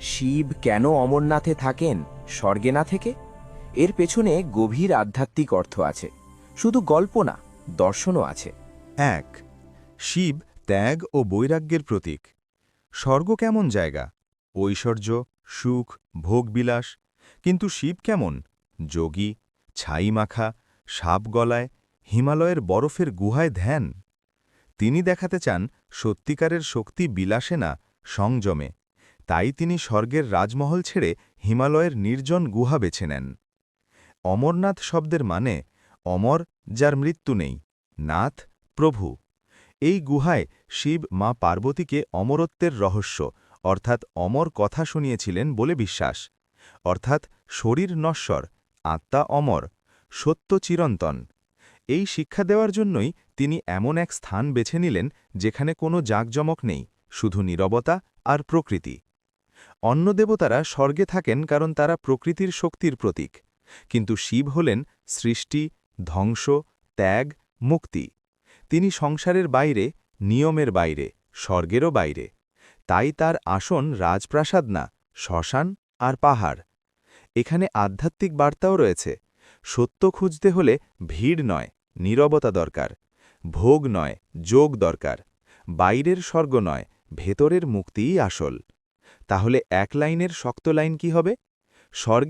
শিব কেন অমরনাথে থাকেন স্বর্গে না থেকে? এর পেছনে গভীর আধ্যাত্মিক অর্থ আছে, শুধু গল্প না, দর্শনও আছে। ১ শিব ত্যাগ ও বৈরাগ্যের প্রতীক। স্বর্গ কেমন জায়গা? ঐশ্বর্য, সুখ, ভোগবিলাস। কিন্তু শিব কেমন? যোগী, ছাই মাখা, সাপ গলায়, হিমালয়ের বরফের গুহায় ধ্যান। তিনি দেখাতে চান সত্যিকারের শক্তি বিলাসে না, সংযমে। তাই তিনি স্বর্গের রাজমহল ছেড়ে হিমালয়ের নির্জন গুহা বেছে নেন। অমরনাথ শব্দের মানে অমর, যার মৃত্যু নেই, নাথ, প্রভু। এই গুহায় শিব মা পার্বতীকে অমরত্বের রহস্য অর্থাৎ অমর কথা শুনিয়েছিলেন বলে বিশ্বাস। অর্থাৎ শরীর নশ্বর, আত্মা অমর, সত্য চিরন্তন। এই শিক্ষা দেওয়ার জন্যই তিনি এমন এক স্থান বেছে নিলেন যেখানে কোনো জাঁকজমক নেই, শুধু নীরবতা আর প্রকৃতি। অন্য দেবতারা স্বর্গে থাকেন কারণ তারা প্রকৃতির শক্তির প্রতীক, কিন্তু শিব হলেন সৃষ্টি, ধ্বংস, ত্যাগ, মুক্তি। তিনি সংসারের বাইরে, নিয়মের বাইরে, স্বর্গেরও বাইরে। তাই তার আসন রাজপ্রাসাদ না, শ্মশান আর পাহাড়। এখানে আধ্যাত্মিক বার্তাও রয়েছে। সত্য খুঁজতে হলে ভিড় নয়, নীরবতা দরকার। ভোগ নয়, যোগ দরকার। বাইরের স্বর্গ নয়, ভেতরের মুক্তিই আসল। তাহলে এক লাইনের শক্ত লাইন কি হবে? স্বর্গে